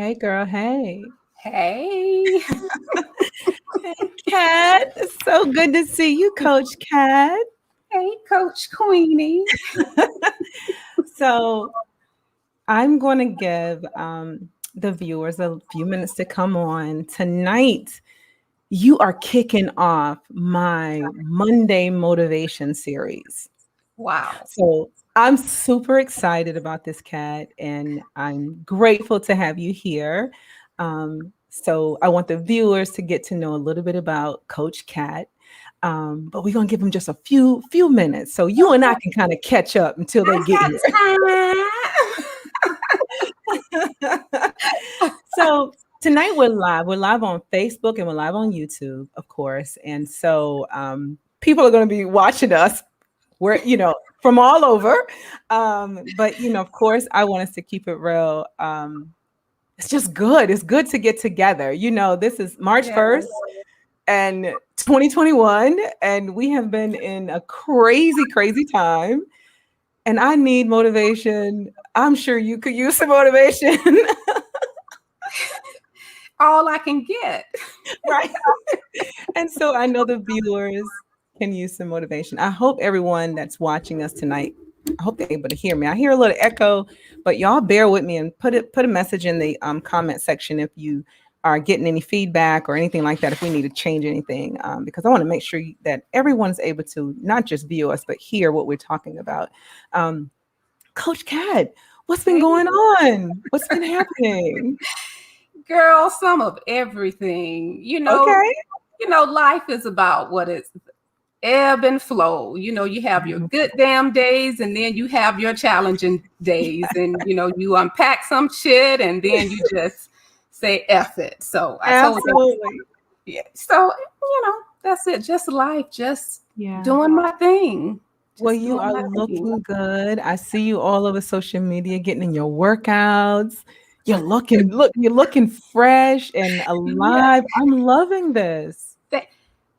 Hey, girl. Hey. Hey. Hey, Kat. It's so good to see you, Coach Kat. Hey, Coach Queenie. So, I'm going to give the viewers a few minutes to come on. Tonight, you are kicking off my Monday motivation series. Wow. So, I'm super excited about this, Kat, and I'm grateful to have you here. So I want the viewers to get to know a little bit about Coach Kat. But we're gonna give them just a few minutes so you and I can kind of catch up until they get I here. So tonight we're live. We're live on Facebook and we're live on YouTube, of course. And so people are going to be watching us. We're from all over. But of course, I want us to keep it real. It's just good. It's good to get together. This is March 1st and 2021, and we have been in a crazy, crazy time. And I need motivation. I'm sure you could use some motivation. All I can get. Right. And so I know the viewers can use some motivation. I hope everyone that's watching us tonight, I hope they're able to hear me. I hear a little echo, but y'all bear with me and put a message in the comment section if you are getting any feedback or anything like that, if we need to change anything, because I want to make sure that everyone's able to not just view us, but hear what we're talking about. Coach Kat, what's been going on? What's been happening? Girl, some of everything. Okay. Life is about what it's ebb and flow. You have your good damn days and then you have your challenging days. And you unpack some shit and then you just say F it. So I told you. Yeah. So, that's it. Just life, just doing my thing. Well, you are looking good. I see you all over social media getting in your workouts. You're looking fresh and alive. I'm loving this.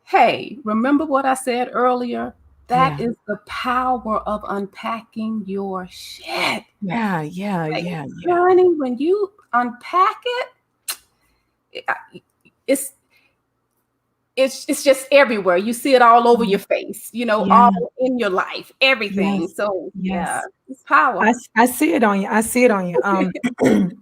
Hey, remember what I said earlier? That is the power of unpacking your shit. Yeah. Honey, when you unpack it, it's just everywhere. You see it all over your face, all in your life, everything. Yes. So it's power. I see it on you. I see it on you.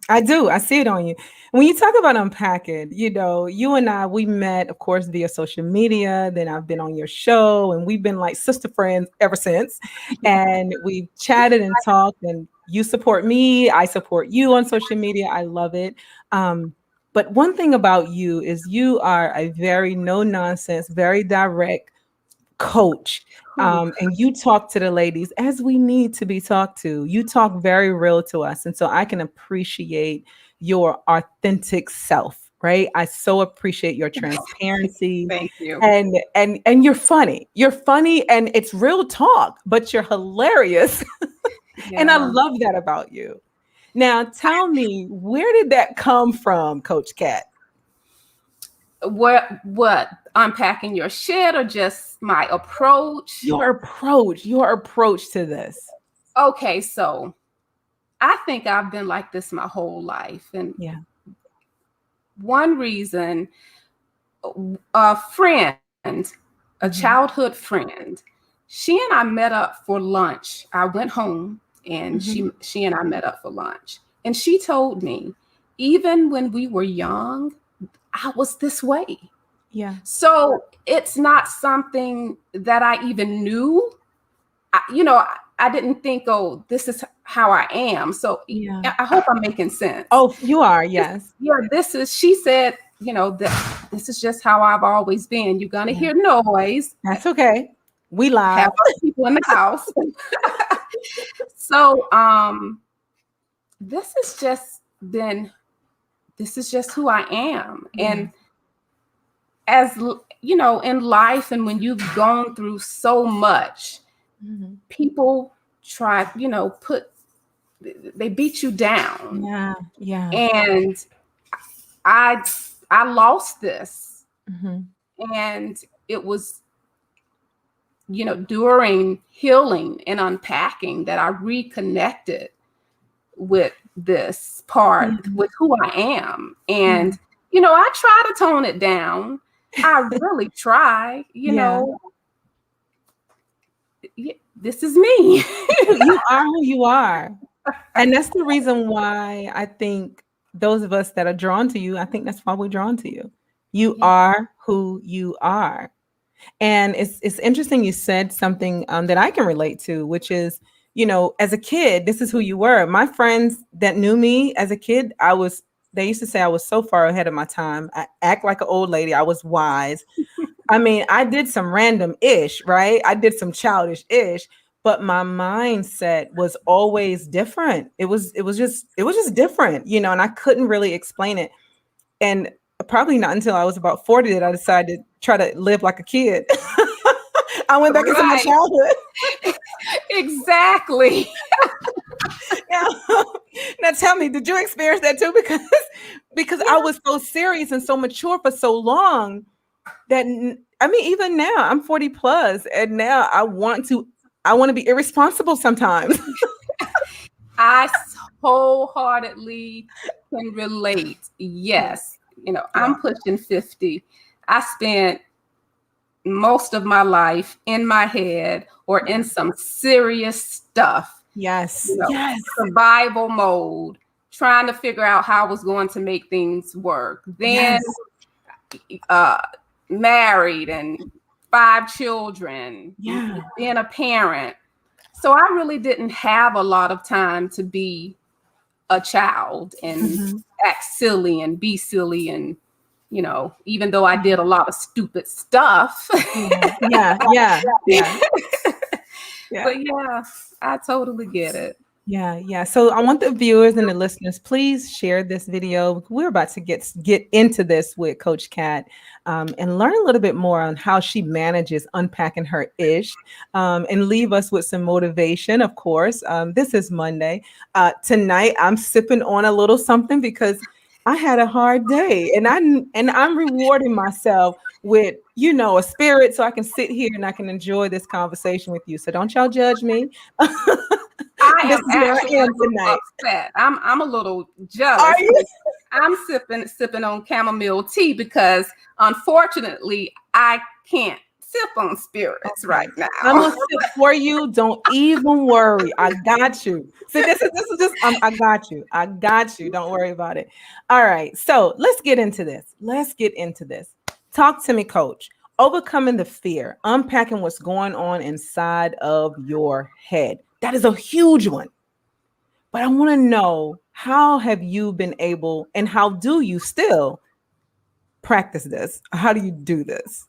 I do. I see it on you. When you talk about unpacking, you and I, we met, of course, via social media. Then I've been on your show and we've been like sister friends ever since. And we've chatted and talked, and you support me. I support you on social media. I love it. But one thing about you is you are a very no nonsense, very direct coach. And you talk to the ladies as we need to be talked to. You talk very real to us. And so I can appreciate your authentic self, right? I so appreciate your transparency. Thank you. And you're funny. You're funny and it's real talk, but you're hilarious. And I love that about you. Now, tell me, where did that come from, Coach Kat? What? Unpacking your shit or just my approach? Your approach to this. Okay, so I think I've been like this my whole life. And one reason, a friend, a childhood friend, she and I met up for lunch. I went home and she and I met up for lunch. And she told me, even when we were young, I was this way. Yeah. So it's not something that I even knew. I didn't think, oh, this is how I am. So I hope I'm making sense. Oh, you are. Yes. She said, this is just how I've always been. You're going to hear noise. That's okay. We live. Have people in the house. So this is just who I am. And as in life, and when you've gone through so much, people try, they beat you down. Yeah. And I lost this. And it was, during healing and unpacking that I reconnected with this part with who I am. And, I try to tone it down. I really try, this is me. You are who you are. And that's the reason why I think those of us that are drawn to you, I think that's why we're drawn to you. You are who you are. And it's interesting you said something that I can relate to, which is, as a kid, this is who you were. My friends that knew me as a kid, they used to say I was so far ahead of my time. I act like an old lady. I was wise. I mean, I did some random ish, right? I did some childish ish, but my mindset was always different. It was just different, and I couldn't really explain it. And probably not until I was about 40 that I decided to try to live like a kid. I went back into my childhood. Exactly. Now tell me, did you experience that too? Because I was so serious and so mature for so long that, I mean, even now I'm 40 plus and now I want to be irresponsible sometimes. I wholeheartedly can relate. Yes. I'm pushing 50. I spent most of my life in my head or in some serious stuff. Yes. Survival mode, trying to figure out how I was going to make things work. Then married and 5 children, being a parent. So I really didn't have a lot of time to be a child and act silly and be silly. And, even though I did a lot of stupid stuff. Yeah. But I totally get it. Yeah. So I want the viewers and the listeners, please share this video. We're about to get into this with Coach Kat and learn a little bit more on how she manages unpacking her ish and leave us with some motivation, of course. This is Monday. Tonight, I'm sipping on a little something because I had a hard day and I'm rewarding myself with, a spirit so I can sit here and I can enjoy this conversation with you. So don't y'all judge me. I am actually a little upset. I'm a little jealous. Are you? I'm sipping on chamomile tea because unfortunately I can't sip on spirits right now. I'm gonna sip for you. Don't even worry. I got you. See, this is just I got you. I got you. Don't worry about it. All right. So let's get into this. Talk to me, Coach. Overcoming the fear, unpacking what's going on inside of your head. That is a huge one. But I want to know, how have you been able and how do you still practice this? How do you do this?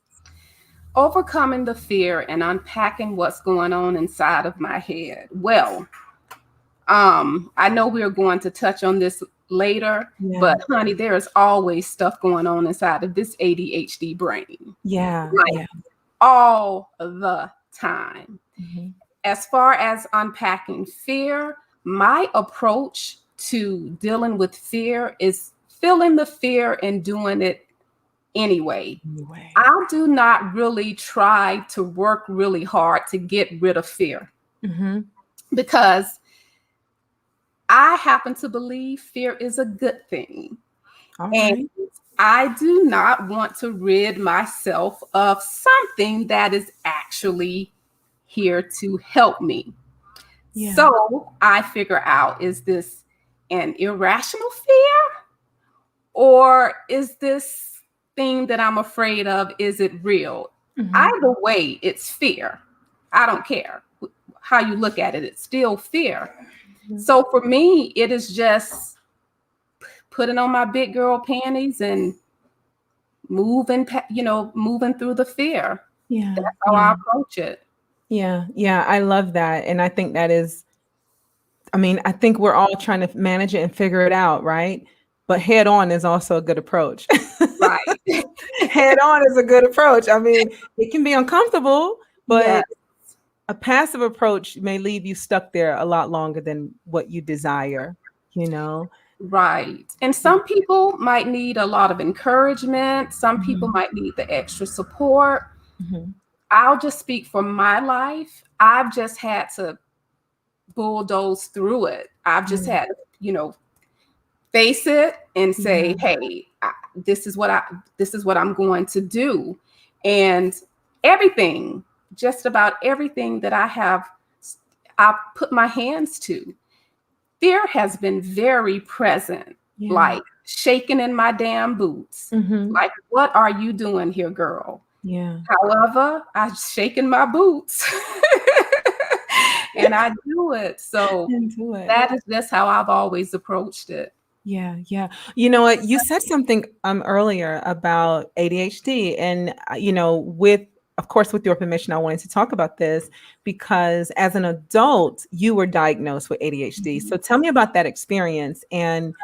Overcoming the fear and unpacking what's going on inside of my head. Well, I know we're going to touch on this later, but honey, there is always stuff going on inside of this ADHD brain. All the time. As far as unpacking fear, my approach to dealing with fear is feeling the fear and doing it anyway. I do not really try to work really hard to get rid of fear because I happen to believe fear is a good thing. And I do not want to rid myself of something that is actually here to help me. So I figure out, is this an irrational fear? Or is this thing that I'm afraid of, is it real? Either way, it's fear. I don't care how you look at it. It's still fear. So for me, it is just putting on my big girl panties and moving through the fear. That's how I approach it. Yeah, I love that. And I think that is, I think we're all trying to manage it and figure it out, right? But head on is also a good approach. Right. Head on is a good approach. It can be uncomfortable, but a passive approach may leave you stuck there a lot longer than what you desire, Right. And some people might need a lot of encouragement. Some people might need the extra support. I'll just speak for my life. I've just had to bulldoze through it. I've just had to face it and say, hey, this is what I'm going to do. And just about everything that I put my hands to, fear has been very present, like shaking in my damn boots. Like, what are you doing here, girl? Yeah. However, I'm shaking my boots and I do it. So that's how I've always approached it. Yeah. Yeah. You know what? You said something earlier about ADHD, and of course, with your permission, I wanted to talk about this because as an adult, you were diagnosed with ADHD. So tell me about that experience. And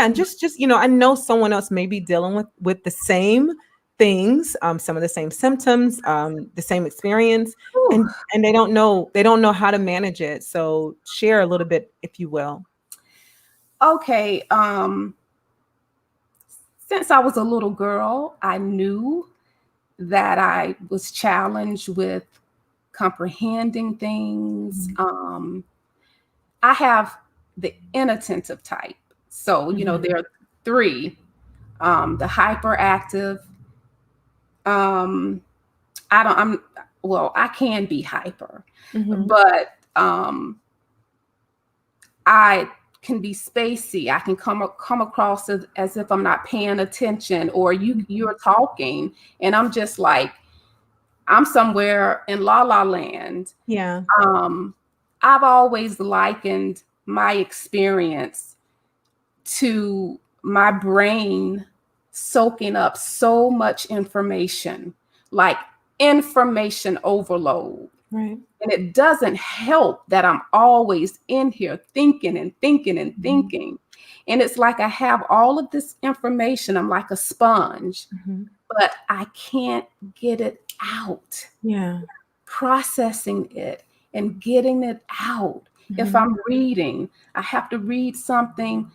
and just I know someone else may be dealing with the same things, some of the same symptoms, the same experience, and they don't know how to manage it. So share a little bit, if you will. Okay. Since I was a little girl, I knew that I was challenged with comprehending things. I have the inattentive type. So, there are three. The hyperactive. I can be hyper, but I can be spacey. I can come across as if I'm not paying attention, or you're talking and I'm just like, I'm somewhere in la la land. Yeah. I've always likened my experience to my brain soaking up so much information, like information overload. Right. And it doesn't help that I'm always in here thinking and thinking and thinking. And it's like I have all of this information. I'm like a sponge, but I can't get it out. Yeah. Processing it and getting it out. If I'm reading, I have to read something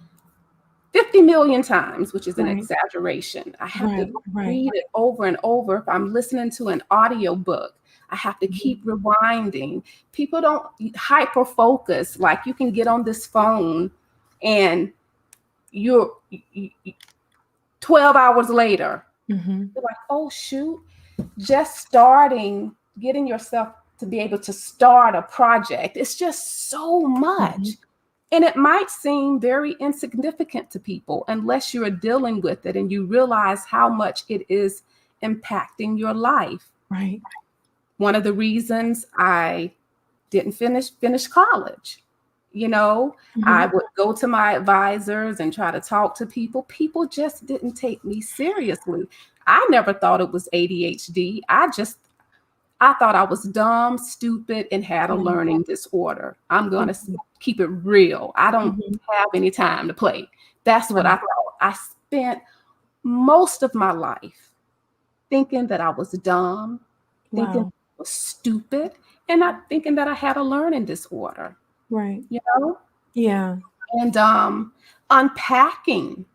50 million times, which is an exaggeration. I have to read it over and over. If I'm listening to an audio book, I have to keep rewinding. People don't hyper focus. Like, you can get on this phone and you're 12 hours later, you're like, oh shoot, just getting yourself to be able to start a project. It's just so much. And it might seem very insignificant to people unless you're dealing with it and you realize how much it is impacting your life. Right. One of the reasons I didn't finish college, I would go to my advisors and try to talk to people. People just didn't take me seriously. I never thought it was ADHD. I thought I was dumb, stupid, and had a learning disorder. I'm going to keep it real. I don't have any time to play. That's what I thought. I spent most of my life thinking that I was dumb, thinking I was stupid, and not thinking that I had a learning disorder. Right. Yeah. And unpacking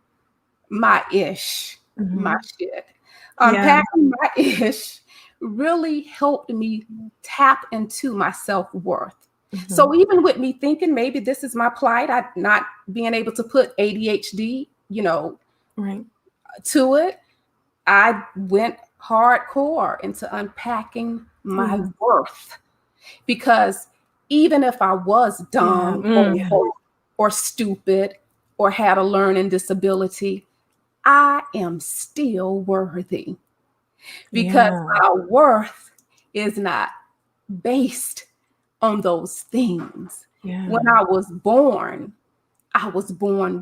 my ish, my shit. Unpacking my ish really helped me tap into my self-worth. So even with me thinking maybe this is my plight, I not being able to put ADHD, to it, I went hardcore into unpacking my worth. Because even if I was dumb or stupid or had a learning disability, I am still worthy. Because our worth is not based on those things. When I was born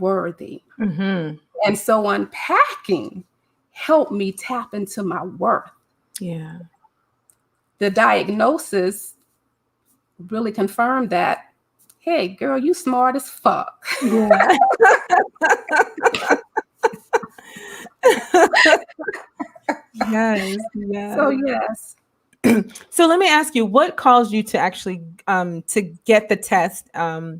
worthy. And so unpacking helped me tap into my worth. Yeah. The diagnosis really confirmed that, hey, girl, you smart as fuck. Yeah. Yes. So yes. So let me ask you, what caused you to actually to get the test?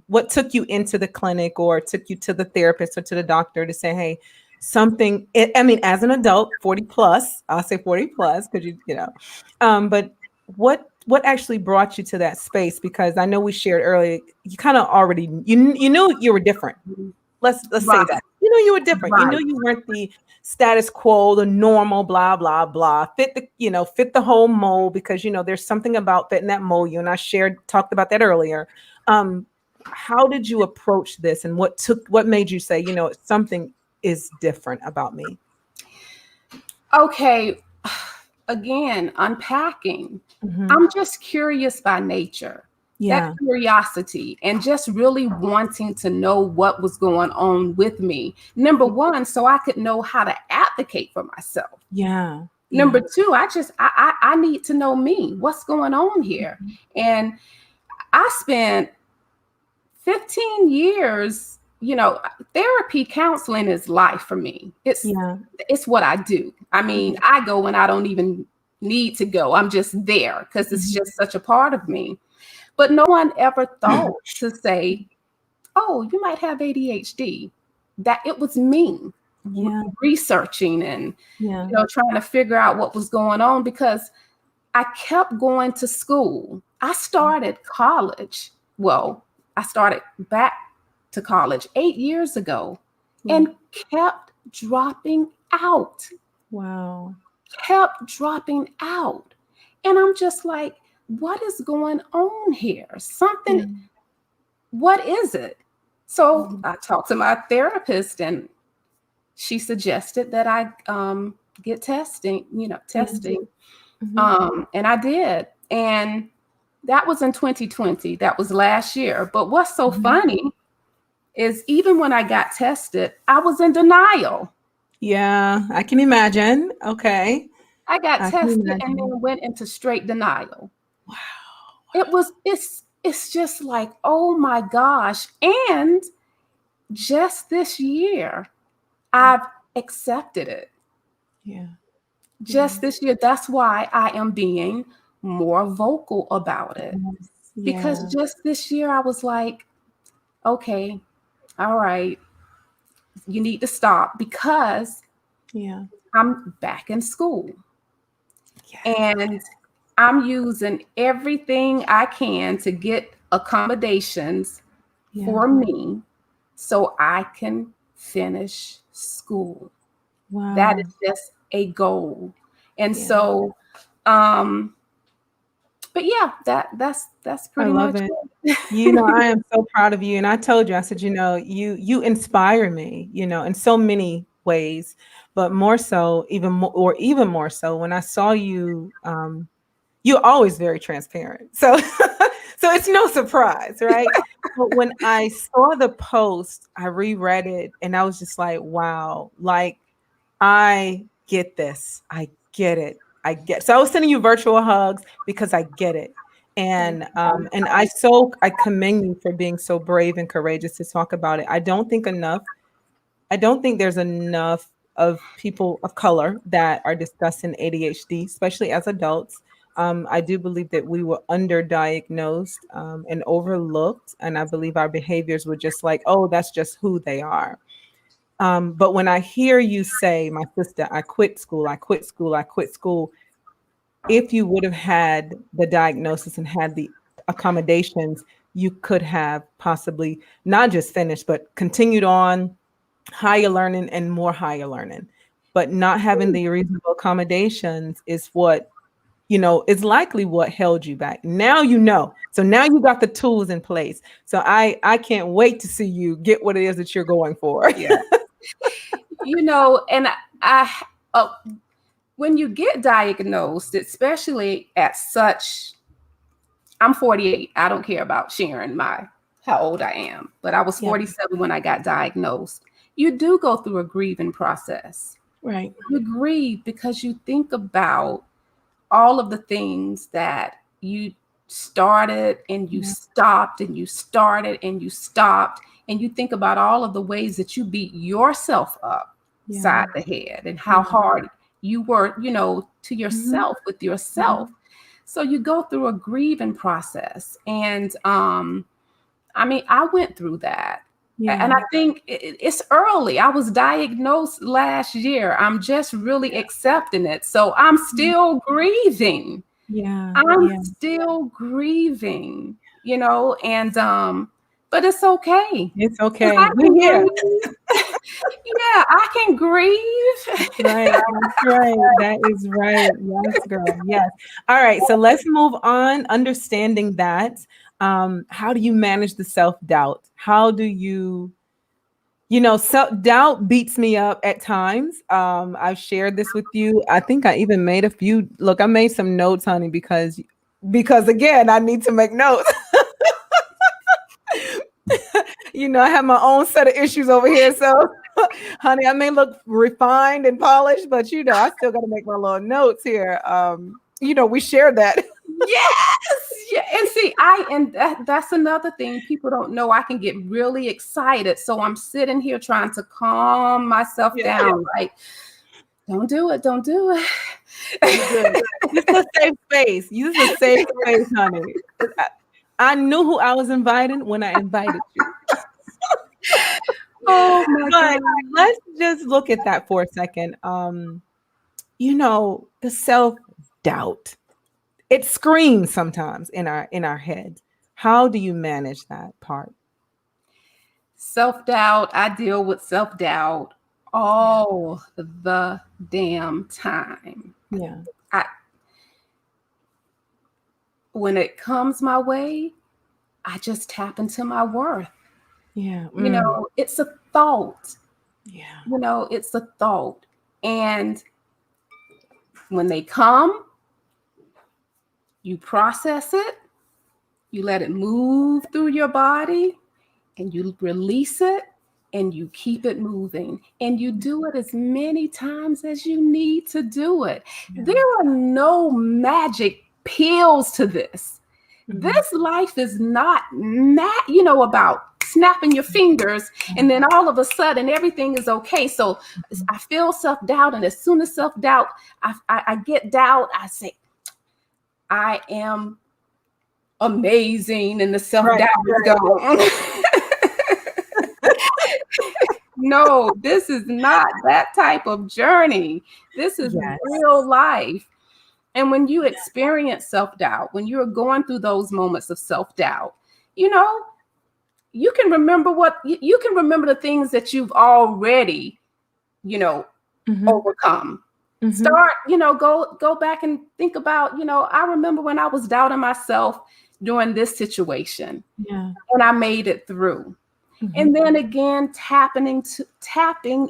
What took you into the clinic or took you to the therapist or to the doctor to say, hey, as an adult, 40 plus, I'll say 40 plus, because but what actually brought you to that space? Because I know we shared earlier, you kind of already you knew you were different. Let's say Right, that. You knew you were different. You right. knew you weren't the status quo, the normal, blah, blah, blah. Fit the whole mold, because there's something about fitting that mold. You and I talked about that earlier. How did you approach this, and what made you say, something is different about me? Okay, again, unpacking. Mm-hmm. I'm just curious by nature. That Yeah. curiosity and just really wanting to know what was going on with me. Number one, so I could know how to advocate for myself. Yeah. Number Yeah. two, I need to know me. What's going on here? Mm-hmm. And I spent 15 years, therapy counseling is life for me. Yeah. It's what I do. I mean, I go when I don't even need to go. I'm just there because it's Mm-hmm. just such a part of me. But no one ever thought to say, oh, you might have ADHD. That it was me Yeah. researching and Yeah. trying to figure out what was going on, because I kept going to school. I started college. Well, I started back to college 8 years ago Yeah. and kept dropping out, Wow. kept dropping out. And I'm just like, what is going on here? Yeah. What is it? So Mhm. I talked to my therapist and she suggested that I get testing, Yeah. testing. Mhm. And I did. And that was in 2020. That was last year. But what's so Mhm. funny is even when I got tested, I was in denial. Yeah, I can imagine. Okay. I got I can tested and imagine. then went into straight denial. Wow. It's just like, oh my gosh. And just this year, I've accepted it. Yeah. Yeah. Just this year. That's why I am being more vocal about it. Yes. Because Yeah. just this year, I was like, okay, all right, you need to stop because Yeah. I'm back in school Yes. and I'm using everything I can to get accommodations Yeah. for me so I can finish school. That Wow. is just a goal. And Yeah. so, um, but yeah, that's I pretty love much it. it. I am so proud of you. And I told you, I said, you inspire me, in so many ways, but more so, even more so when I saw you, you're always very transparent. So so it's no surprise, right? But when I saw the post, I reread it and I was just like, wow, like I get this. I get it. So I was sending you virtual hugs because I get it. And I commend you for being so brave and courageous to talk about it. I don't think there's enough of people of color that are discussing ADHD, especially as adults. I do believe that we were underdiagnosed and overlooked, and I believe our behaviors were just like, oh, that's just who they are. But when I hear you say, my sister, I quit school, I quit school, I quit school, if you would have had the diagnosis and had the accommodations, you could have possibly not just finished, but continued on higher learning and more higher learning. But not having the reasonable accommodations is is likely what held you back. Now So now you got the tools in place. So I can't wait to see you get what it is that you're going for. Yeah. And uh, when you get diagnosed, especially at I'm 48. I don't care about sharing how old I am, but I was Yeah. 47 when I got diagnosed. You do go through a grieving process. Right. You grieve because you think about all of the things that you started and you Yeah. stopped and you started and you stopped. And you think about all of the ways that you beat yourself up Yeah. side the head and how Yeah. hard you were, to Mhm. yourself with yourself. Mhm. So you go through a grieving process. And I mean, I went through that. And Yeah. I think it's early. I was diagnosed last year. I'm just really accepting it. So I'm still grieving. I'm still grieving, and but it's okay. It's okay. We're here. Yeah, I can grieve. Right. That's right. That is right. Yes, girl. Yes. All right. So let's move on. Understanding that. How do you manage the self-doubt? How do you, self-doubt beats me up at times. I've shared this with you. I think I even made I made some notes, honey, because again, I need to make notes. I have my own set of issues over here. So, honey, I may look refined and polished, but I still got to make my little notes here. We share that. Yes. Yeah. And see, that's another thing people don't know. I can get really excited. So I'm sitting here trying to calm myself down. Like, don't do it. Don't do it. This is a safe space. Use a safe space, honey. I knew who I was inviting when I invited you. Oh my God. Let's just look at that for a second. The self-doubt. It screams sometimes in our heads. How do you manage that part? Self-doubt. I deal with self-doubt all the damn time. Yeah. When it comes my way, I just tap into my worth. Yeah. It's a thought. Yeah. It's a thought. And when they come, you process it, you let it move through your body, and you release it, and you keep it moving. And you do it as many times as you need to do it. Yeah. There are no magic pills to this. Mm-hmm. This life is not about snapping your fingers and then all of a sudden everything is okay. So I feel self-doubt, and as soon as self-doubt, I get doubt, I say, I am amazing, and the self-doubt is gone. No, this is not that type of journey. This is real life. And when you experience self-doubt, when you're going through those moments of self-doubt, you can remember the things that you've already, overcome. Mm-hmm. Start, go back and think about, I remember when I was doubting myself during this situation, and I made it through. Mm-hmm. And then again, tapping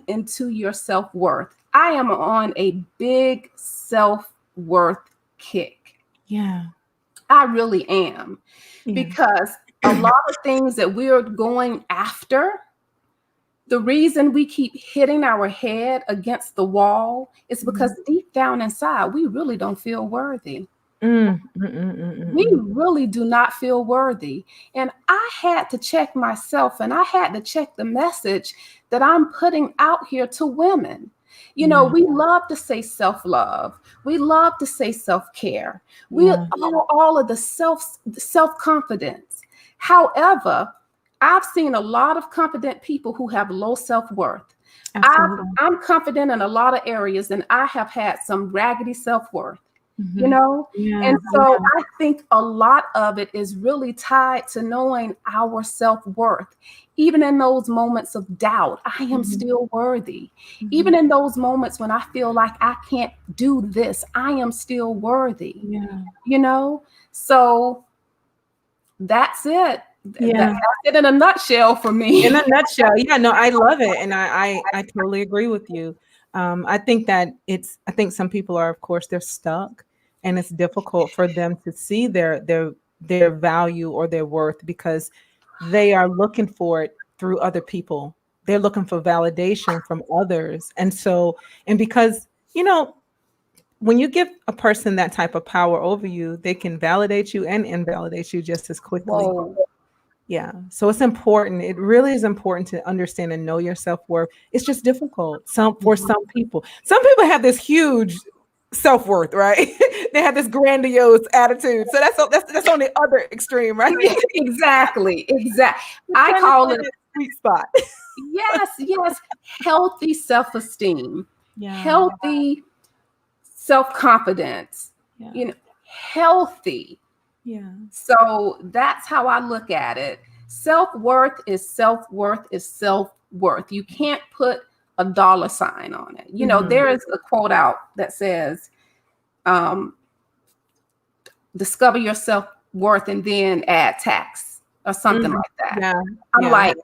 into your self-worth. I am on a big self-worth kick. Yeah. I really am. Yeah. Because a lot of things that we're going after, the reason we keep hitting our head against the wall is because deep down inside, we really don't feel worthy. We really do not feel worthy. And I had to check myself, and I had to check the message that I'm putting out here to women. We love to say self-love. We love to say self-care. We all of the self-confidence. However, I've seen a lot of confident people who have low self-worth. I'm confident in a lot of areas, and I have had some raggedy self-worth. Mm-hmm. And so I think a lot of it is really tied to knowing our self-worth. Even in those moments of doubt, I am still worthy. Mm-hmm. Even in those moments when I feel like I can't do this, I am still worthy. So that's it. That's it in a nutshell for me. In a nutshell. Yeah, no, I love it. And I totally agree with you. I think some people are, of course, they're stuck, and it's difficult for them to see their value or their worth because they are looking for it through other people. They're looking for validation from others. And because, when you give a person that type of power over you, they can validate you and invalidate you just as quickly. Whoa. Yeah. So it's important. It really is important to understand and know your self-worth. It's just difficult. For some people have this huge self-worth, right? They have this grandiose attitude. So that's on the other extreme, right? Exactly. I call it a sweet spot. Yes. Healthy self-esteem, healthy self-confidence, healthy. Yeah. So that's how I look at it. Self-worth is self-worth is self-worth. You can't put a dollar sign on it. You know, there is a quote out that says, discover your self-worth and then add tax or something like that. Yeah. I'm like,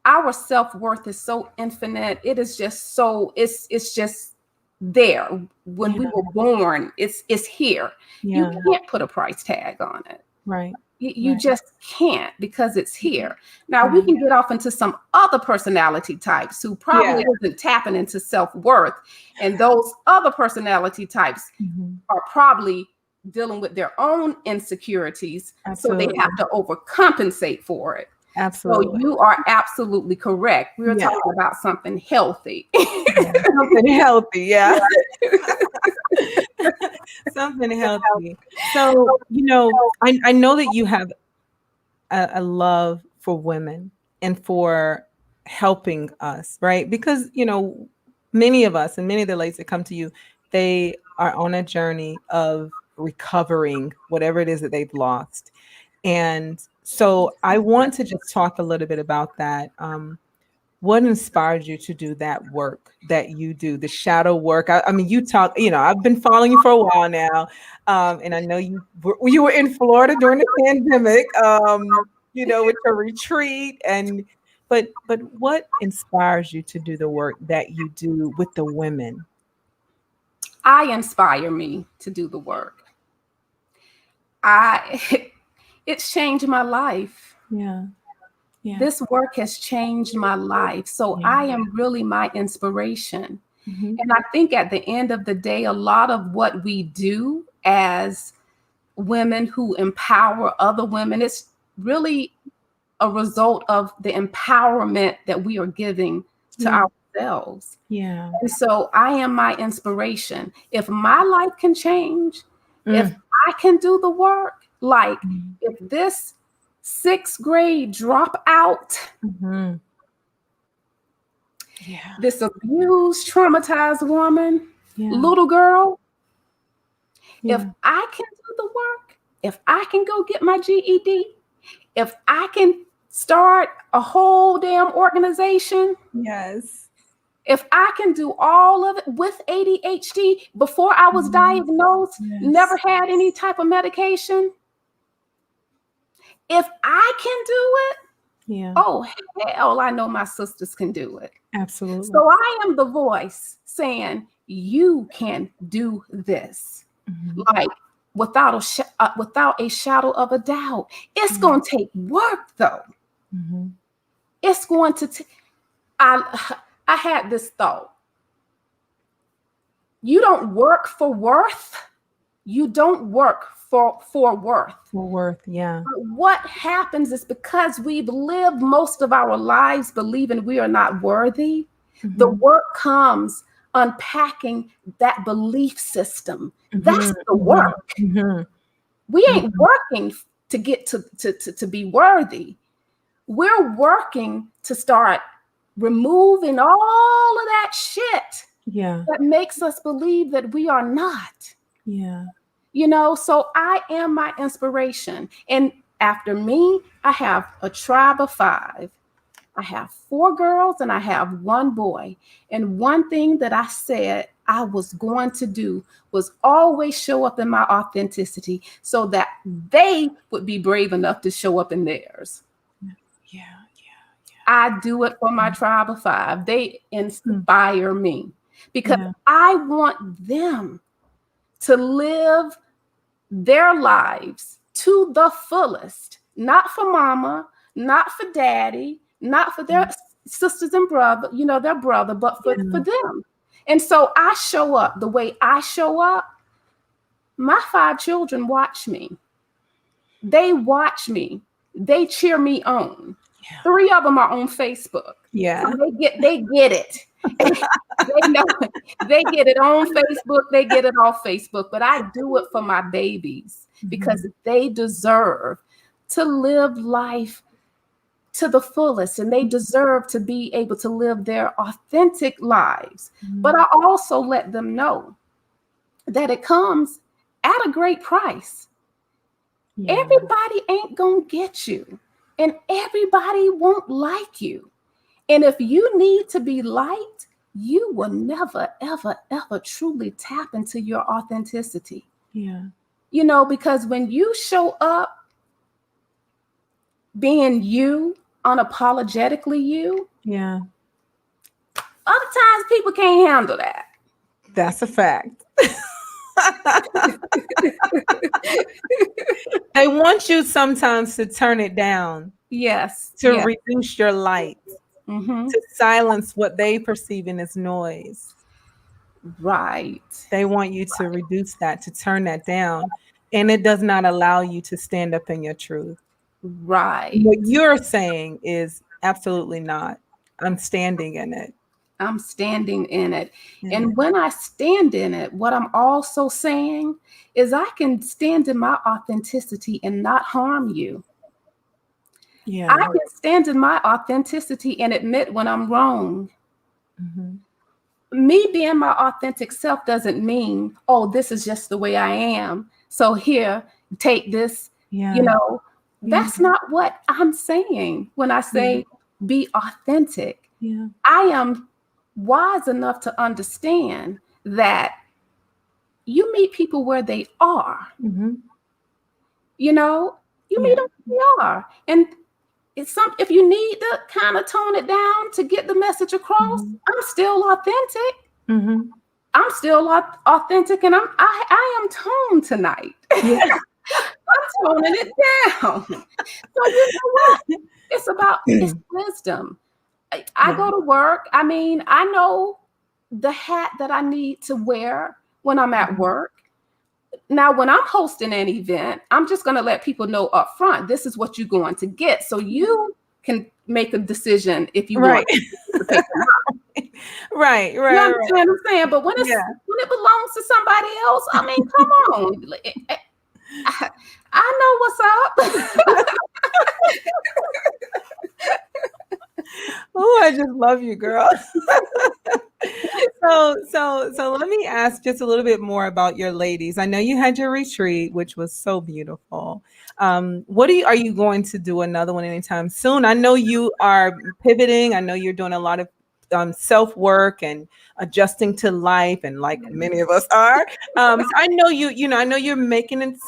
our self-worth is so infinite. It is just so, it's just there. When we were born, it's here. You can't put a price tag on it. Right. You just can't, because it's here. Now we can get off into some other personality types who probably isn't tapping into self-worth. And those other personality types are probably dealing with their own insecurities. Absolutely. So they have to overcompensate for it. Absolutely. So you are absolutely correct. We were talking about something healthy. Something healthy, yeah. Something healthy. So, you know, I know that you have a love for women and for helping us, right? Because, you know, many of us and many of the ladies that come to you, they are on a journey of recovering whatever it is that they've lost. And so I want to just talk a little bit about that. What inspired you to do that work that you do, the shadow work? I mean, you talk, you know, I've been following you for a while now. And I know you were in Florida during the pandemic, you know, with your retreat. But what inspires you to do the work that you do with the women? I inspire me to do the work. It's changed my life. Yeah. Yeah. This work has changed my life. So I am really my inspiration. And I think at the end of the day, a lot of what we do as women who empower other women, it's really a result of the empowerment that we are giving to ourselves. Yeah. And so I am my inspiration. If my life can change, if I can do the work, like if this 6th grade dropout, this abused, traumatized woman, little girl, if I can do the work, if I can go get my GED, if I can start a whole damn organization, if I can do all of it with ADHD before I was diagnosed, never had any type of medication, if I can do it, oh, hell, I know my sisters can do it. Absolutely. So I am the voice saying, you can do this. Like, without a shadow of a doubt. It's going to take work, though. It's going to take... I had this thought. You don't work for worth. You don't work for worth. For worth, yeah. But what happens is, because we've lived most of our lives believing we are not worthy, the work comes unpacking that belief system. That's the work. We ain't working to get to be worthy. We're working to start removing all of that shit that makes us believe that we are not. You know, so I am my inspiration. And after me, I have a tribe of 5. I have 4 girls and I have 1 boy. And one thing that I said I was going to do was always show up in my authenticity so that they would be brave enough to show up in theirs. I do it for my tribe of 5. They inspire me because I want them to live their lives to the fullest, not for mama, not for daddy, not for their sisters and brother, you know, their brother, but for them. And so I show up the way I show up. My 5 children watch me. They watch me. They cheer me on. 3 of them are on Facebook. So they get it. They know, they get it on Facebook. They get it off Facebook. But I do it for my babies because they deserve to live life to the fullest, and they deserve to be able to live their authentic lives. But I also let them know that it comes at a great price. Yeah. Everybody ain't gonna get you, and everybody won't like you. And if you need to be liked, you will never, ever, ever truly tap into your authenticity. Yeah. You know, because when you show up being you, unapologetically you, yeah, other times people can't handle that. That's a fact. They want you sometimes to turn it down. Yes. To reduce your light. To silence what they perceiving as noise. Right. They want you to reduce that, to turn that down. And it does not allow you to stand up in your truth. Right. What you're saying is absolutely not. I'm standing in it. I'm standing in it. And when I stand in it, what I'm also saying is I can stand in my authenticity and not harm you. Yeah. I can stand in my authenticity and admit when I'm wrong. Me being my authentic self doesn't mean, oh, this is just the way I am. So here, take this, you know, that's not what I'm saying when I say be authentic. I am wise enough to understand that you meet people where they are. You know, you meet them where they are. And if you need to kind of tone it down to get the message across, I'm still authentic. I'm still authentic, and I am toned tonight. I'm toning it down. So you know what? It's wisdom. I go to work. I mean, I know the hat that I need to wear when I'm at work. Now, when I'm hosting an event, I'm just going to let people know up front, this is what you're going to get. So you can make a decision if you want to pick them up. Right. You understand what I'm saying? But when it belongs to somebody else, I mean, come on. I know what's up. Oh, I just love you, girl. So let me ask just a little bit more about your ladies. I know you had your retreat, which was so beautiful. What are you going to do another one anytime soon? I know you are pivoting. I know you're doing a lot of self work and adjusting to life, and like many of us are. So I know I know you're making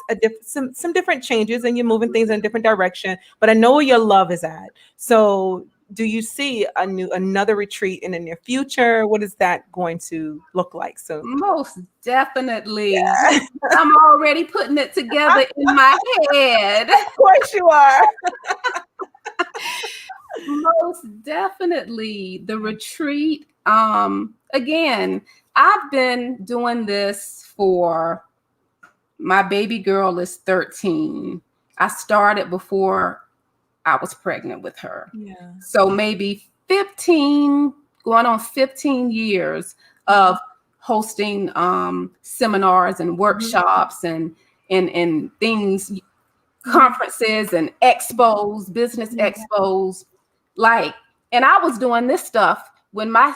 some different changes, and you're moving things in a different direction. But I know where your love is at. So do you see another retreat in the near future? What is that going to look like? So most definitely. I'm already putting it together in my head. Of course you are. Most definitely the retreat. Again, I've been doing this for my baby girl is 13. I started before I was pregnant with her. So maybe 15, going on 15 years of hosting seminars and workshops and things, conferences and expos, business expos. And I was doing this stuff when my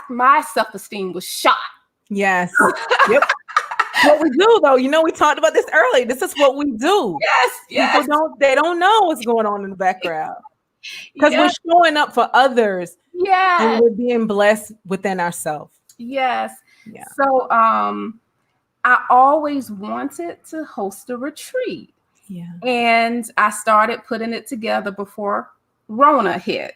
self-esteem was shot. Yes. Yep. What we do, though, we talked about this earlier. This is what we do. Yes. People don't know what's going on in the background, because we're showing up for others. And we're being blessed within ourselves. Yes. Yeah. So I always wanted to host a retreat. And I started putting it together before Rona hit.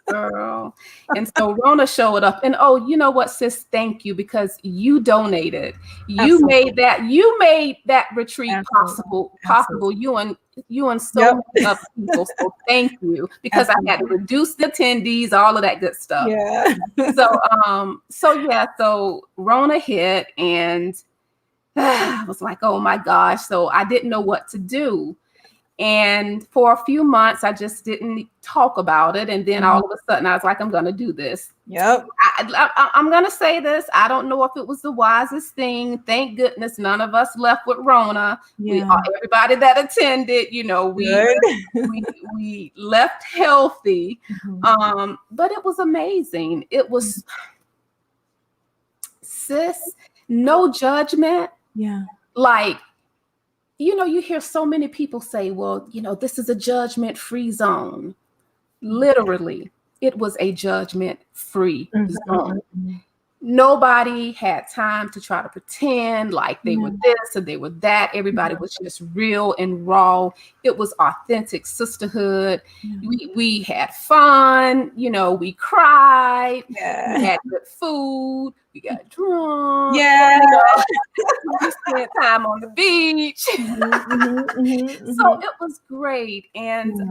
Girl. And so Rona showed up, and you know what, sis, thank you, because you donated. You made that retreat possible. You and so many other people. So thank you, because I had to reduce the attendees, all of that good stuff. So Rona hit, and I was like, oh my gosh. So I didn't know what to do. And for a few months, I just didn't talk about it. And then all of a sudden, I was like, I'm going to do this. I'm going to say this. I don't know if it was the wisest thing. Thank goodness none of us left with Rona. Everybody that attended, we left healthy. But it was amazing. It was, sis, no judgment. like, you hear so many people say, well, this is a judgment-free zone. Literally, it was a judgment-free zone. Nobody had time to try to pretend like they were this or they were that. Everybody was just real and raw. It was authentic sisterhood. We had fun. We cried. We had good food. We got drunk. We spent time on the beach. So it was great. And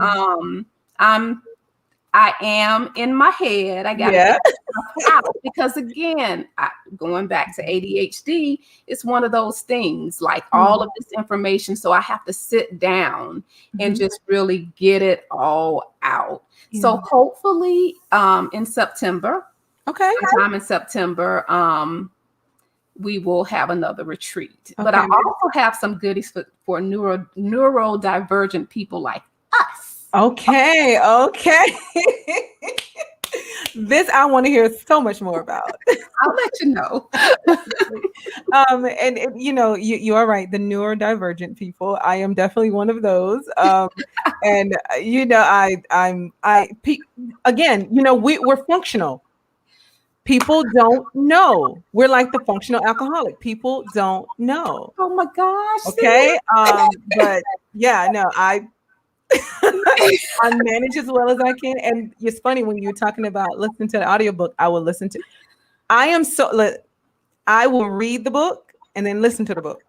I am in my head. I got to get stuff out because, again, going back to ADHD, it's one of those things, like all of this information. So I have to sit down and just really get it all out. So hopefully in September, sometime in September, we will have another retreat. But I also have some goodies for neurodivergent people like us. Okay. This I want to hear so much more about. I'll let you know. And you are right. The neurodivergent people. I am definitely one of those. And again, we're functional. People don't know. We're like the functional alcoholic. People don't know. Oh my gosh. Okay. But yeah, no, I manage as well as I can. And it's funny when you're talking about listening to the audiobook, I will listen to. I will read the book and then listen to the book,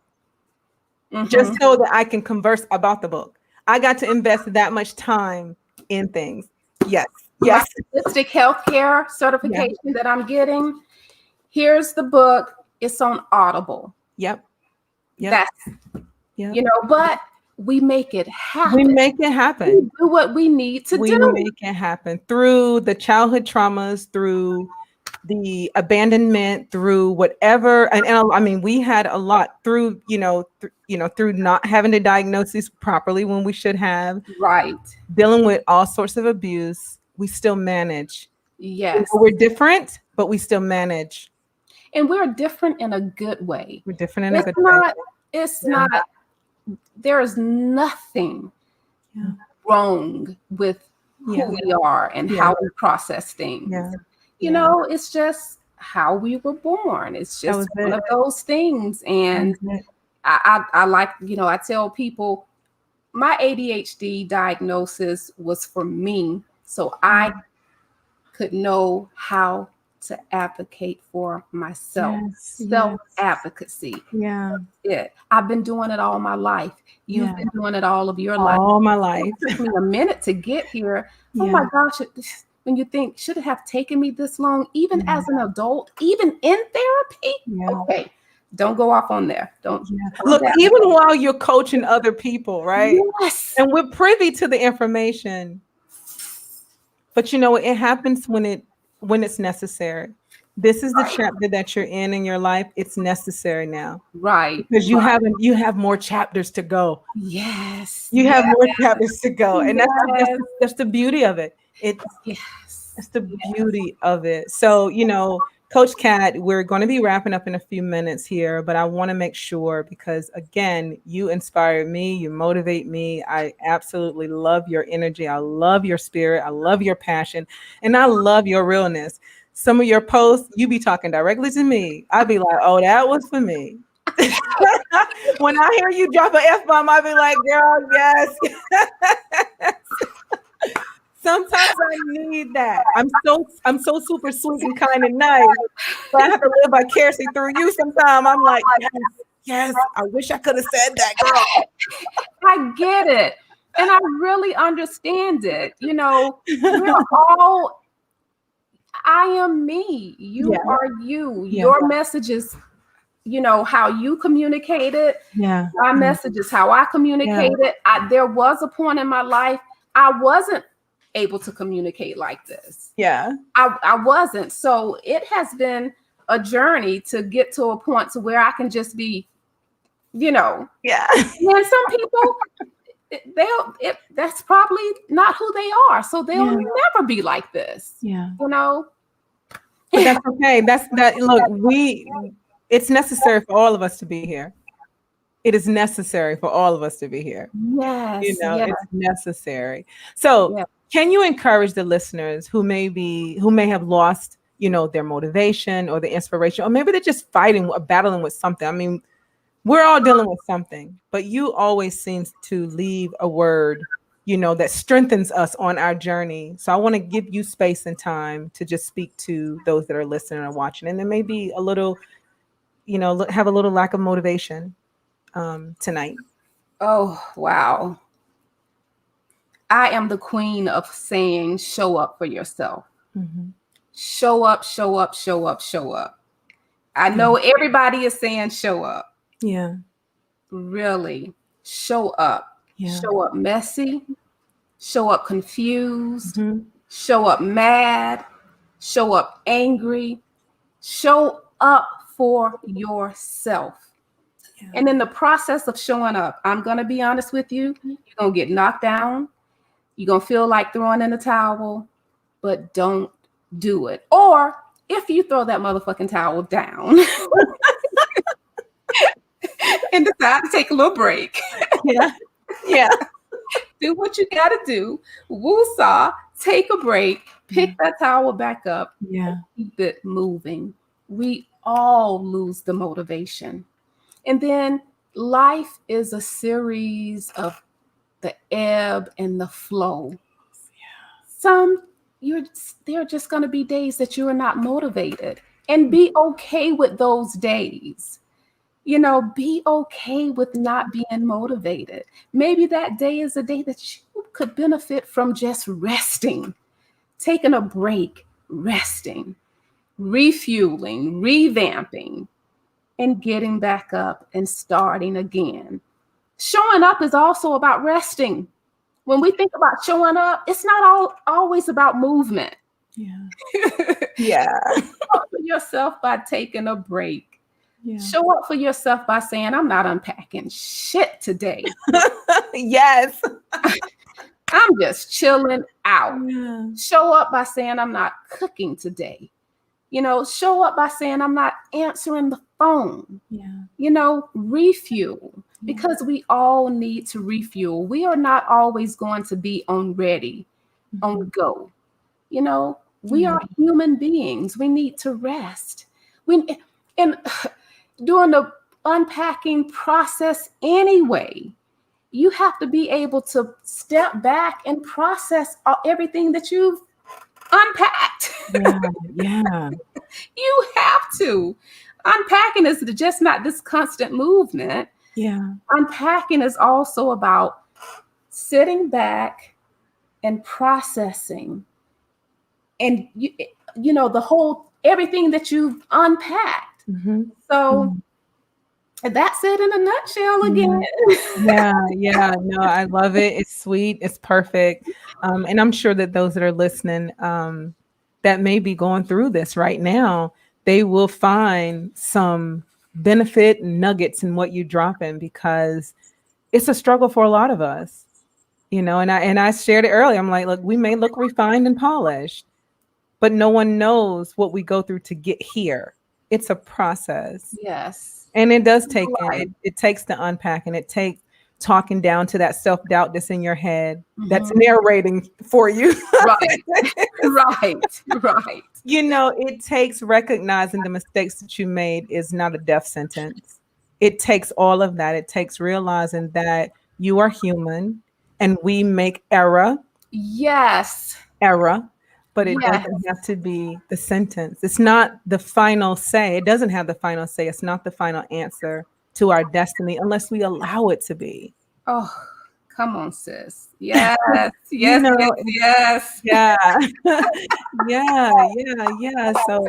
just so that I can converse about the book. I got to invest that much time in things. Yes. Holistic healthcare certification that I'm getting. Here's the book. It's on Audible. Yep. But we make it happen. We do what we need to do. We make it happen through the childhood traumas, through the abandonment, through whatever. And I mean, we had a lot through, through not having the diagnosis properly when we should have. Right. Dealing with all sorts of abuse. We still manage. Yes. We're different, but we still manage. And we're different in a good way. We're different in a good way. It's not. There is nothing wrong with who we are and how we process things. It's just how we were born. It's just one of those things. And I like, I tell people my ADHD diagnosis was for me, so I could know how to advocate for myself. Self-advocacy. I've been doing it all my life. You've been doing it all of your life. All my life. It took me a minute to get here. Oh my gosh. When you think, should it have taken me this long, even as an adult, even in therapy? Okay. Don't go off on there. Don't look, even while you're coaching other people, right? Yes. And we're privy to the information. But it happens when it's necessary. This is the chapter that you're in your life. It's necessary now. Right. Because you have more chapters to go. Yes. You have more chapters to go. And that's the beauty of it. It's the beauty of it. So, Coach Kat, we're going to be wrapping up in a few minutes here, but I want to make sure, because again, you inspire me, you motivate me. I absolutely love your energy. I love your spirit. I love your passion, and I love your realness. Some of your posts, you be talking directly to me. I'd be like, oh, that was for me. When I hear you drop an F-bomb, I'd be like, girl, yes. Sometimes I need that. I'm so super sweet and kind and nice, but I have to live vicariously through you. Sometimes I'm like, yes, I wish I could have said that, girl. I get it, and I really understand it. We're all. I am me. You are you. Your messages. How you communicate it. My message is how I communicate it. There was a point in my life I wasn't able to communicate like this. I wasn't. So it has been a journey to get to a point to where I can just be, And some people, that's probably not who they are. So they'll never be like this. But that's okay. Look, it's necessary for all of us to be here. It is necessary for all of us to be here. Yes, yes, It's necessary. So yes. can you encourage the listeners who may have lost, their motivation or the inspiration, or maybe they're just fighting or battling with something? I mean, we're all dealing with something, but you always seems to leave a word, that strengthens us on our journey. So I want to give you space and time to just speak to those that are listening and watching, and there may be a little, have a little lack of motivation tonight. Oh, wow. I am the queen of saying, show up for yourself. Mm-hmm. Show up, show up, show up, show up. I know everybody is saying show up. Yeah. Really, show up. Yeah. Show up messy, show up confused, Mm-hmm. show up mad, show up angry, show up for yourself. Yeah. And in the process of showing up, I'm going to be honest with you, you're going to get knocked down. You're going to feel like throwing in the towel, but don't do it. Or if you throw that motherfucking towel down and decide to take a little break, Yeah. Yeah. do what you got to do. Woo-saw, take a break, pick that towel back up, Yeah. keep it moving. We all lose the motivation. And then life is a series of the ebb and the flow. Some there are just going to be days that you are not motivated, and be okay with those days. Be okay with not being motivated. Maybe that day is a day that you could benefit from just resting, taking a break, resting, refueling, revamping, and getting back up and starting again. Showing up is also about resting. When we think about showing up, it's not always about movement. Yeah. Yeah. Show up for yourself by taking a break. Yeah. Show up for yourself by saying, I'm not unpacking shit today. Yes. I'm just chilling out. Yeah. Show up by saying, I'm not cooking today. Show up by saying, I'm not answering the phone. Yeah. Refuel, because we all need to refuel. We are not always going to be on ready, on go. We are human beings. We need to rest. And during the unpacking process anyway, you have to be able to step back and process everything that you've unpacked. Yeah. You have to. Unpacking is just not this constant movement. Yeah. Unpacking is also about sitting back and processing, and the whole everything that you've unpacked. Mm-hmm. So that's it in a nutshell again. Yeah. No, I love it. It's sweet. It's perfect. And I'm sure that those that are listening, that may be going through this right now, they will find some benefit nuggets in what you drop in, because it's a struggle for a lot of us, and I shared it earlier. I'm like, look, we may look refined and polished, but no one knows what we go through to get here. It's a process. Yes. And it does take it takes the unpacking. It takes talking down to that self-doubt that's in your head, that's narrating for you. Right. It takes recognizing the mistakes that you made is not a death sentence. It takes all of that. It takes realizing that you are human and we make error. Yes. Error. But it doesn't have to be the sentence. It's not the final say. It doesn't have the final say. It's not the final answer to our destiny unless we allow it to be. Oh, come on, sis. Yes. Yes. Yeah. Yeah. So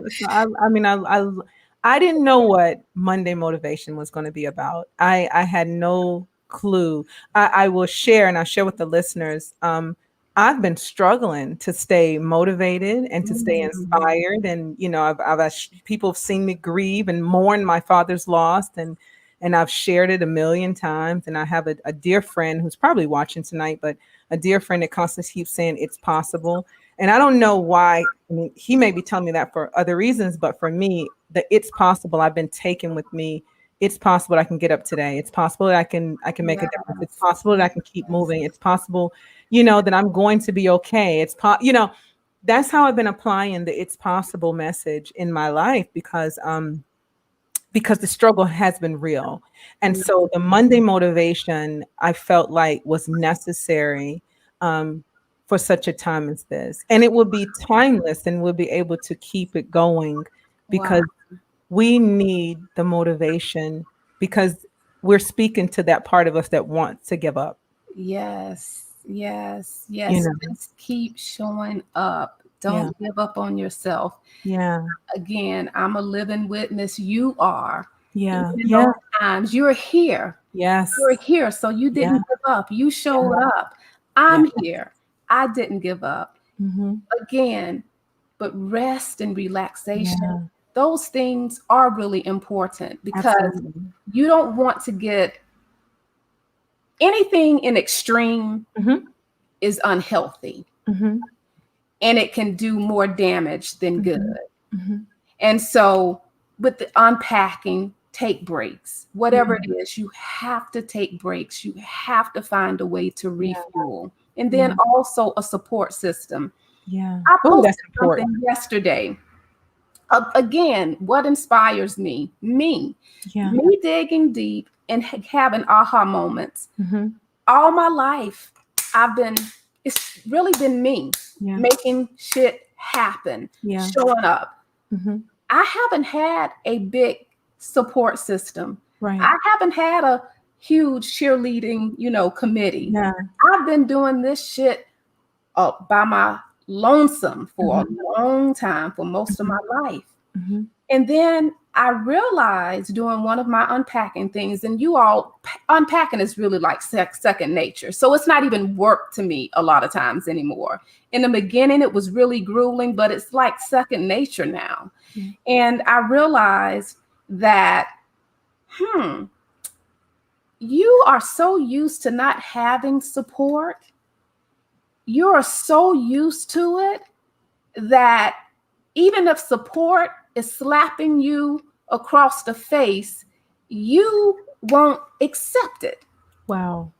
I didn't know what Monday motivation was going to be about. I had no clue. I will share, and I'll share with the listeners. I've been struggling to stay motivated and to stay inspired. And, people have seen me grieve and mourn my father's loss, and I've shared it a million times. And I have a dear friend who's probably watching tonight, but a dear friend that constantly keeps saying it's possible. And I don't know why. I mean, he may be telling me that for other reasons, but for me, the it's possible I've been taking with me it's possible that I can get up today. It's possible that I can make a difference. It's Yes. possible that I can keep moving. It's possible, that I'm going to be okay. That's how I've been applying the it's possible message in my life because the struggle has been real. And so the Monday motivation I felt like was necessary for such a time as this. And it will be timeless and we'll be able to keep it going Wow. because we need the motivation because we're speaking to that part of us that wants to give up. Yes. Yes. You Yes. know? Just keep showing up. Yeah. Don't give up on yourself. Yeah. Again, I'm a living witness. You are. Even Yeah. in Yeah. those times, you're here. You're Yes. here. So you Yeah. didn't give up. You Yeah. showed up. Yeah. I'm here. I didn't give up. Mm-hmm. Again, but rest and relaxation, Yeah. those things are really important because Absolutely. you don't want to get anything in extreme Mm-hmm. is unhealthy Mm-hmm. and it can do more damage than good. Mm-hmm. Mm-hmm. And so with the unpacking, take breaks. Whatever it is, you have to take breaks. You have to find a way to Yeah. refuel. And Yeah. then also a support system. Yeah. I Oh, posted that's important. something yesterday. Again, what inspires me? Yeah. Me digging deep and having aha moments. Mm-hmm. All my life, it's really been me Yeah. making shit happen, Yeah. showing up. Mm-hmm. I haven't had a big support system. Right. I haven't had a huge cheerleading, committee. Yeah. I've been doing this shit by my lonesome for Mm-hmm. a long time, for most of my life. Mm-hmm. And then I realized doing one of my unpacking things, and unpacking is really like second nature. So it's not even work to me a lot of times anymore. In the beginning, it was really grueling, but it's like second nature now. Yeah. And I realized that, you are so used to not having support. You are so used to it that even if support is slapping you across the face, you won't accept it. Wow.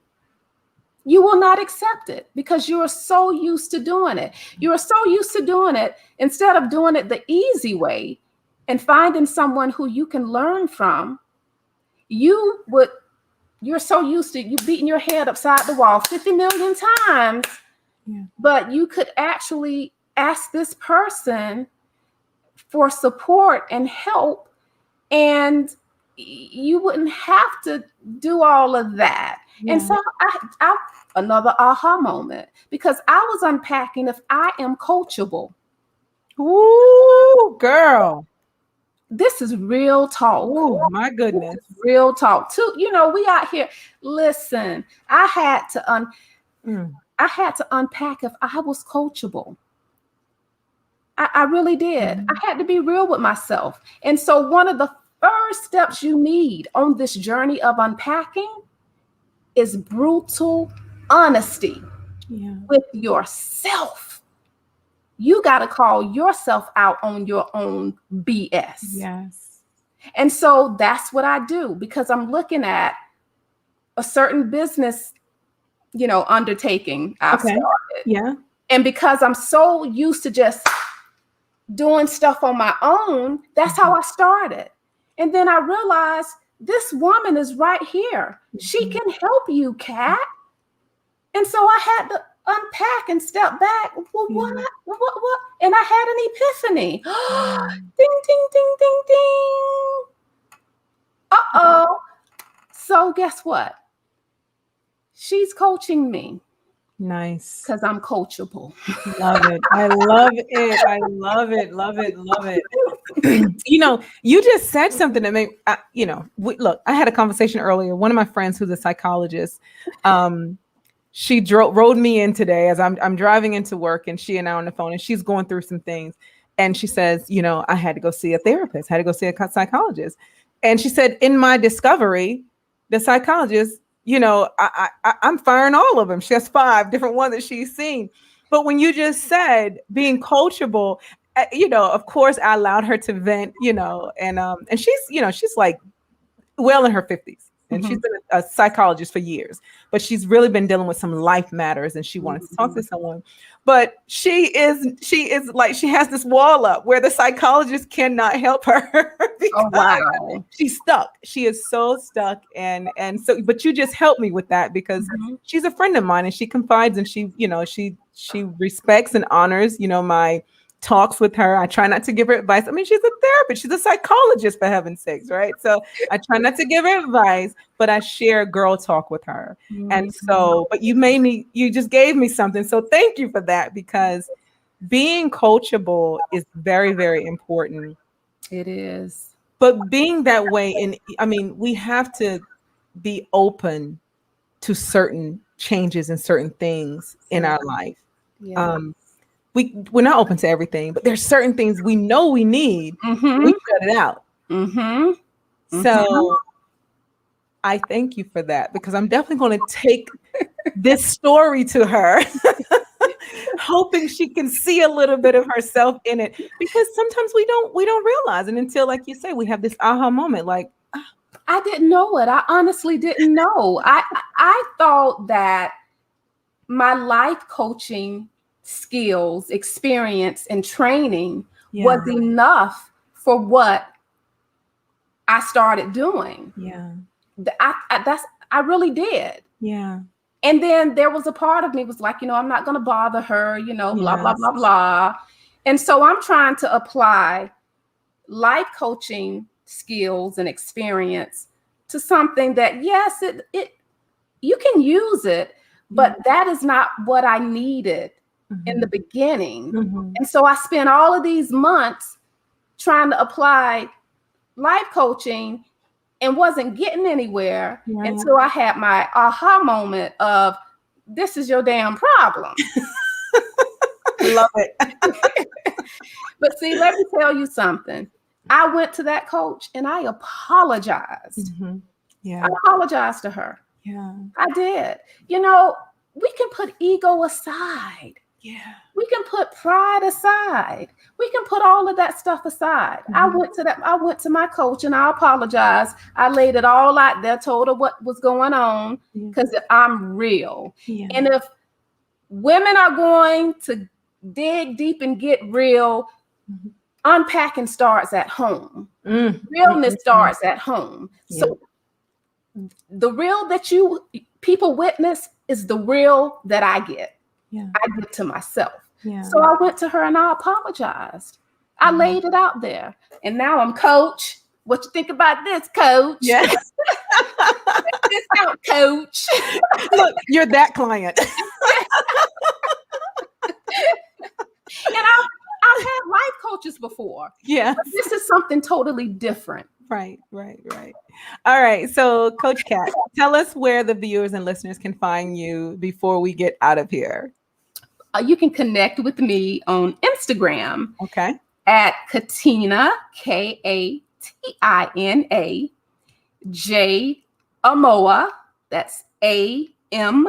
You will not accept it because you are so used to doing it. You are so used to doing it instead of doing it the easy way and finding someone who you can learn from. You're so used to you beating your head upside the wall 50 million times, but you could actually ask this person for support and help, and you wouldn't have to do all of that. Yeah. And so I another aha moment, because I was unpacking if I am coachable. Ooh, girl. This is real talk. Oh my goodness. Real talk. Too, we out here. Listen, I had to unpack if I was coachable. I really did. Mm-hmm. I had to be real with myself. And so one of the first steps you need on this journey of unpacking is brutal honesty with yourself. You got to call yourself out on your own BS. Yes. And so that's what I do, because I'm looking at a certain business, undertaking I've started. Yeah. And because I'm so used to just doing stuff on my own, that's how I started. And then I realized this woman is right here. She can help you, Kat. And so I had to unpack and step back. Well, what? And I had an epiphany. Ding, ding, ding, ding, ding. Uh-oh. So guess what? She's coaching me. Nice. Because I'm coachable. Love it. I love it. I love it. Love it. Love it. You just said something that made, look, I had a conversation earlier. One of my friends who's a psychologist, she rode me in today as I'm driving into work, and she and I are on the phone, and she's going through some things. And she says, I had to go see a therapist, had to go see a psychologist. And she said, in my discovery, the psychologist, I'm firing all of them. She has 5 different ones that she's seen. But when you just said being coachable, of course I allowed her to vent, and she's, she's like, well in her 50s. And she's been a psychologist for years, but she's really been dealing with some life matters and she wanted to talk to someone. But she is like, she has this wall up where the psychologist cannot help her because she's stuck. She is so stuck. And so, but you just helped me with that because she's a friend of mine and she confides and she, you know, she respects and honors, you know, my talks with her. I try not to give her advice. I mean, she's a therapist. She's a psychologist, for heaven's sakes, right? So I try not to give her advice, but I share girl talk with her. And so, but you just gave me something. So thank you for that, because being coachable is very, very important. It is. But being that way, and I mean, we have to be open to certain changes and certain things in our life. Yeah. We're not open to everything, but there's certain things we know we need. We cut it out. So I thank you for that, because I'm definitely going to take this story to her, hoping she can see a little bit of herself in it, because sometimes we don't realize it until, like you say, we have this aha moment. Like, I didn't know it. I honestly didn't know. I thought that my life coaching skills, experience, and training was enough for what I started doing. Yeah. I really did. Yeah. And then there was a part of me was like, you know, I'm not going to bother her, you know, blah, blah, blah, blah. And so I'm trying to apply life coaching skills and experience to something that, yes, it you can use it, but that is not what I needed in the beginning. And so I spent all of these months trying to apply life coaching and wasn't getting anywhere until I had my aha moment of, this is your damn problem. I love it. But see, let me tell you something. I went to that coach and I apologized. Yeah. I apologized to her. Yeah. I did. You know, we can put ego aside. Yeah. We can put pride aside. We can put all of that stuff aside. I went to my coach and I apologized. I laid it all out there, told her what was going on, because I'm real. And if women are going to dig deep and get real, unpacking starts at home. Realness starts at home. So the real that people witness is the real that I get. I give to myself. So I went to her and I apologized. I laid it out there. And now I'm coach. What you think about this, coach? Yes. Discount coach. Look, you're that client. And I've had life coaches before. Yeah. This is something totally different. Right. All right. So, Coach Kat, tell us where the viewers and listeners can find you before we get out of here. You can connect with me on Instagram. Okay. At Katina, Katina J Amoah. That's Amoah.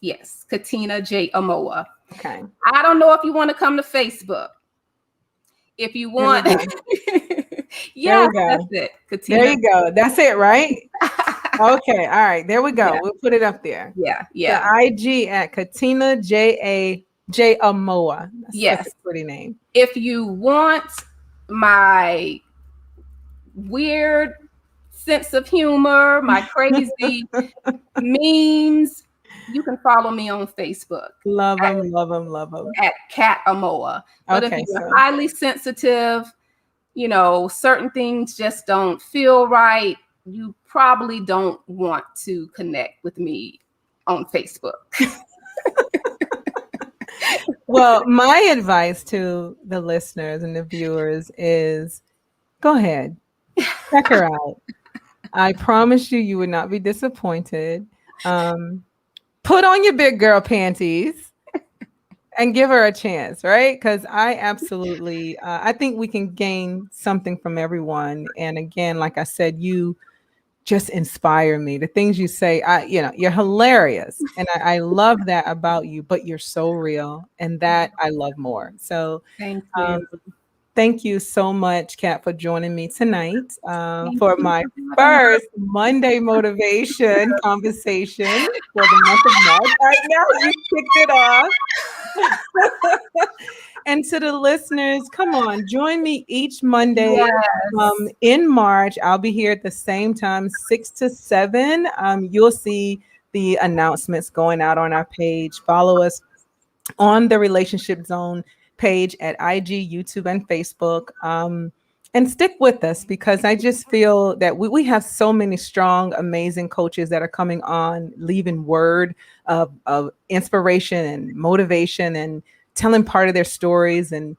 Yes, Katina J Amoah. Okay. I don't know if you want to come to Facebook. If you want, yeah, that's it. Katina. There you go. That's it, right? Okay. All right. There we go. Yeah. We'll put it up there. Yeah. The IG at Katina J Amoah. That's such a pretty name. If you want my weird sense of humor, my crazy memes, you can follow me on Facebook. Love them. At Kat Amoah. But if you're highly sensitive, you know, certain things just don't feel right, you probably don't want to connect with me on Facebook. Well, my advice to the listeners and the viewers is go ahead, check her out. I promise you would not be disappointed. Put on your big girl panties and give her a chance, right? Because I absolutely, I think we can gain something from everyone. And again, like I said, you just inspire me. The things you say, you're hilarious. And I love that about you, but you're so real. And that I love more. So thank you. Thank you so much, Kat, for joining me tonight Thank for you my for having me. first Monday motivation conversation for the month of March. I know you kicked it off. And to the listeners, come on, join me each Monday Yes. in March. I'll be here at the same time, 6 to 7. You'll see the announcements going out on our page. Follow us on the Relationship Zone page at IG, YouTube, and Facebook. And stick with us because I just feel that we have so many strong, amazing coaches that are coming on, leaving word of inspiration and motivation and telling part of their stories. And,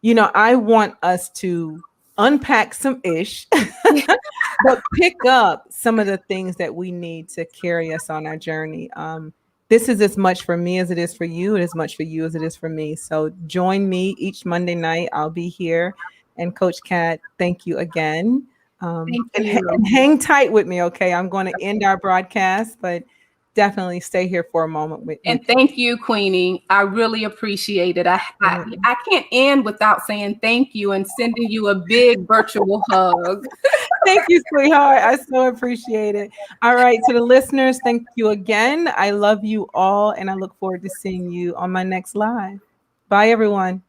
I want us to unpack some ish, but pick up some of the things that we need to carry us on our journey. This is as much for me as it is for you, and as much for you as it is for me. So join me each Monday night. I'll be here. And Coach Kat, thank you again. Thank And you. hang tight with me, okay? I'm going to end our broadcast, but definitely stay here for a moment with And me. thank you, Queenie. I really appreciate it. I can't end without saying thank you and sending you a big virtual hug. Thank you, sweetheart. I so appreciate it. All right, to the listeners, thank you again. I love you all, and I look forward to seeing you on my next live. Bye, everyone.